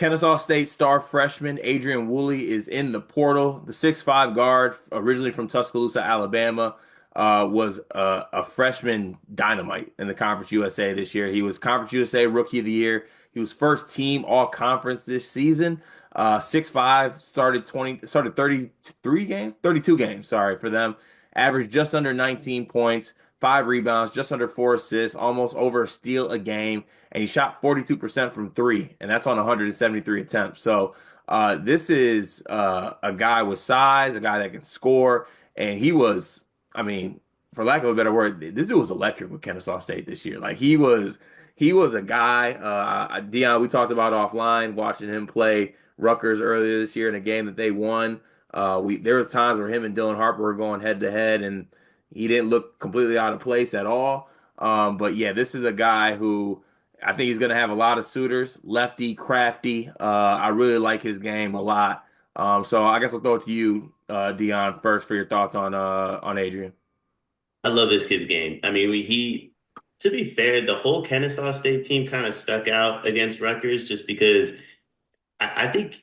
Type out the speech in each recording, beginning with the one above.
Kennesaw State star freshman Adrian Wooley is in the portal. The 6'5" guard, originally from Tuscaloosa, Alabama, was a freshman dynamite in the Conference USA this year. He was Conference USA Rookie of the Year. He was first team All Conference this season. 6'5", started 33 games, 32 games, sorry for them. Averaged just under 19 points, 5 rebounds, just under 4 assists, almost over a steal a game, and he shot 42% from three, and that's on 173 attempts. So this is a guy with size, a guy that can score, and he was, I mean, for lack of a better word, this dude was electric with Kennesaw State this year. Like he was a guy. Dion, we talked about offline watching him play Rutgers earlier this year in a game that they won. We there was times where him and Dylan Harper were going head to head, and he didn't look completely out of place at all. But yeah, this is a guy who I think he's going to have a lot of suitors. Lefty, crafty. I really like his game a lot. So I guess I'll throw it to you, Dion, first for your thoughts on Adrian. I love this kid's game. I mean, to be fair, the whole Kennesaw State team kind of stuck out against Rutgers just because I, I think,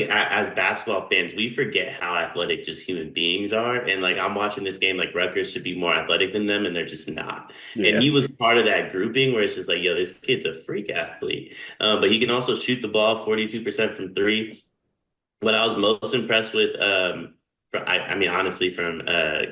as basketball fans, we forget how athletic just human beings are. And like, I'm watching this game, like Rutgers should be more athletic than them, and they're just not. And Yeah. he was part of that grouping where it's just like, yo, this kid's a freak athlete. But he can also shoot the ball 42% from three. What I was most impressed with, I mean, honestly, from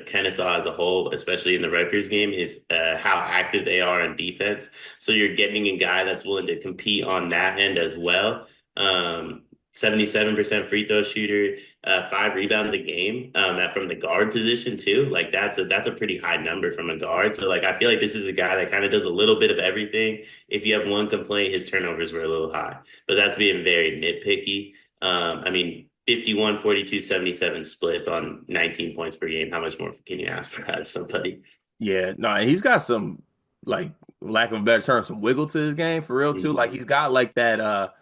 Kennesaw as a whole, especially in the Rutgers game, is how active they are in defense. So you're getting a guy that's willing to compete on that end as well. 77% free throw shooter, 5 rebounds a game, that from the guard position too. Like that's a pretty high number from a guard. So like I feel like this is a guy that kind of does a little bit of everything. If you have one complaint, his turnovers were a little high, but that's being very nitpicky. I mean, 51, 42, 77 splits on 19 points per game. How much more can you ask for out of somebody? Yeah, no, and he's got some like lack of a better term, some wiggle to his game for real too. Like Mhm. he's got like that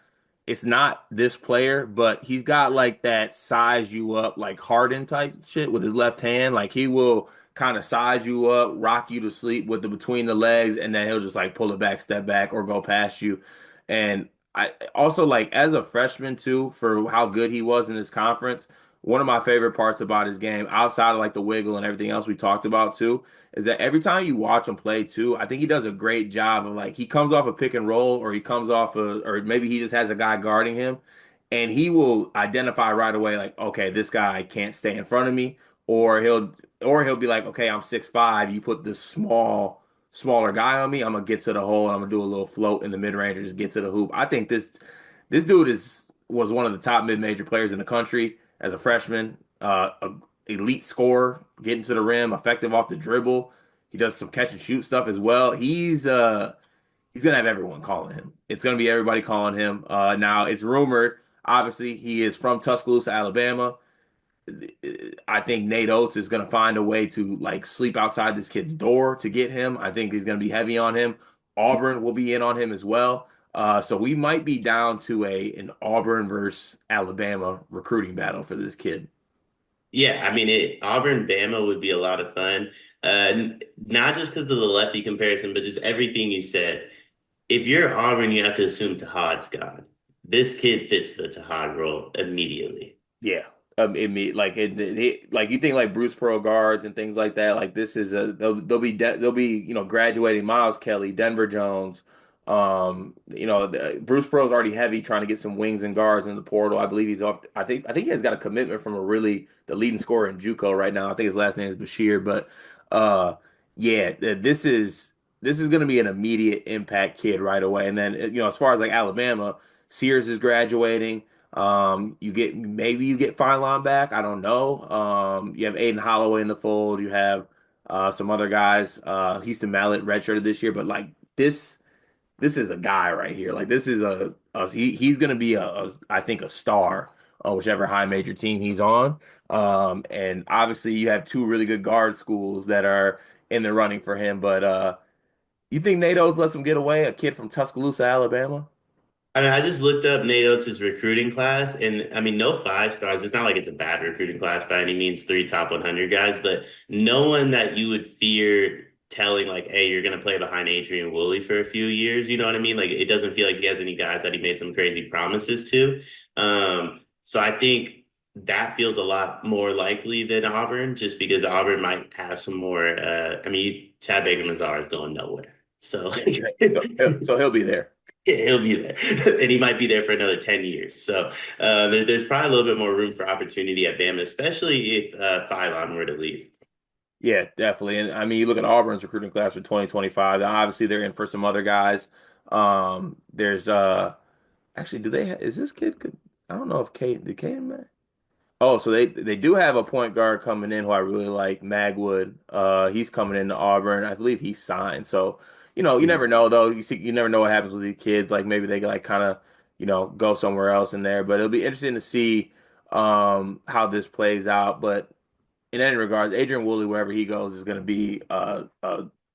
it's not this player, but he's got like that size you up like Harden type shit with his left hand. Like he will kind of size you up, rock you to sleep with the between the legs, and then he'll just like pull it back, step back, or go past you. And I also like as a freshman too, for how good he was in this conference, one of my favorite parts about his game, outside of like the wiggle and everything else we talked about too, is that every time you watch him play too, I think he does a great job of like he comes off a pick and roll or he comes off a or maybe he just has a guy guarding him and he will identify right away like okay, this guy can't stay in front of me or he'll be like okay, I'm 6'5", you put this smaller guy on me, I'm gonna get to the hole and I'm gonna do a little float in the mid-range or just get to the hoop. I think this dude is was one of the top mid-major players in the country as a freshman, a elite scorer, getting to the rim, effective off the dribble. He does some catch and shoot stuff as well. He's gonna have everyone calling him. It's gonna be everybody calling him. Now it's rumored, obviously, he is from Tuscaloosa, Alabama. I think Nate Oates is gonna find a way to like sleep outside this kid's door to get him. I think he's gonna be heavy on him. Auburn will be in on him as well. So we might be down to an Auburn versus Alabama recruiting battle for this kid. Yeah, I mean, Auburn Bama would be a lot of fun. Not just because of the lefty comparison, but just everything you said. If you're Auburn, you have to assume Tahad's gone. This kid fits the Tahad role immediately. Yeah. Like you think like Bruce Pearl guards and things like that. Like this is a they'll be graduating Miles Kelly, Denver Jones. Bruce Pearl's already heavy trying to get some wings and guards in the portal. I believe he's off. I think he has got a commitment from the leading scorer in JUCO right now. I think his last name is Bashir, but uh, yeah, this is going to be an immediate impact kid right away. And then as far as like Alabama, Sears is graduating. You get Feinstein back. I don't know. You have Aiden Holloway in the fold. You have some other guys. Houston Mallett redshirted this year, but like this is a guy right here. Like this is he's gonna be I think a star on whichever high major team he's on. And obviously you have two really good guard schools that are in the running for him. But you think NATO's lets him get away? A kid from Tuscaloosa, Alabama? I mean, I just looked up Nate Oates' recruiting class, and I mean, no 5 stars. It's not like it's a bad recruiting class by any means, three top 100 guys, but no one that you would fear telling like, hey, you're gonna play behind Adrian Wooley for a few years. You know what I mean? Like it doesn't feel like he has any guys that he made some crazy promises to. So I think that feels a lot more likely than Auburn, just because Auburn might have some more. I mean, Chad Baker Mazar is going nowhere, so Yeah, so he'll be there. he'll be there, and he might be there for another 10 years. So there's probably a little bit more room for opportunity at Bama, especially if Phylon were to leave. Yeah, definitely. And I mean, you look at Auburn's recruiting class for 2025. Now, obviously, they're in for some other guys. There's actually, do they is this kid could I don't know if Kate did Kate man. Oh, so they do have a point guard coming in who I really like, Magwood. He's coming into Auburn. I believe he's signed. So, you never know though. You never know what happens with these kids. Like maybe they like kind of, go somewhere else in there. But it'll be interesting to see how this plays out. But in any regards, Adrian Wooley, wherever he goes, is going to be a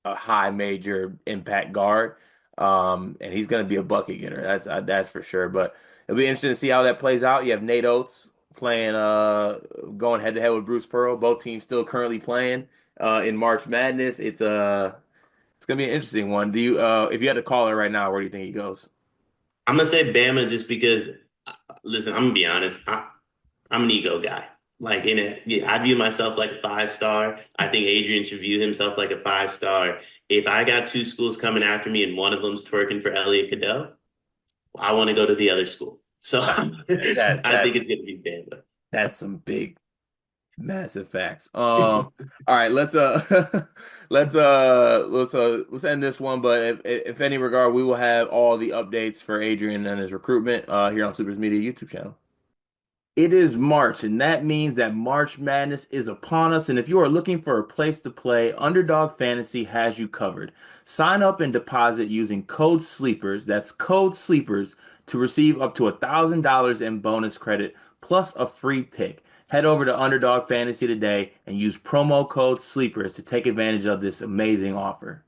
high major impact guard, and he's going to be a bucket getter. That's for sure. But it'll be interesting to see how that plays out. You have Nate Oates playing, going head to head with Bruce Pearl. Both teams still currently playing in March Madness. It's going to be an interesting one. Do you if you had to call it right now, where do you think he goes? I'm gonna say Bama just because. Listen, I'm gonna be honest. I'm an ego guy. Like in it, yeah, I view myself like a 5 star. I think Adrian should view himself like a 5 star. If I got two schools coming after me and one of them's twerking for Elliot Cadeau, I want to go to the other school. So That that I think it's that's gonna be Bama. that's some big massive facts. All right, let's let's end this one. But if any regard, we will have all the updates for Adrian and his recruitment here on Supers Media YouTube channel. It is March, and that means that March Madness is upon us. And if you are looking for a place to play, Underdog Fantasy has you covered. Sign up and deposit using code SLEEPERS, that's code SLEEPERS, to receive up to $1,000 in bonus credit plus a free pick. Head over to Underdog Fantasy today and use promo code SLEEPERS to take advantage of this amazing offer.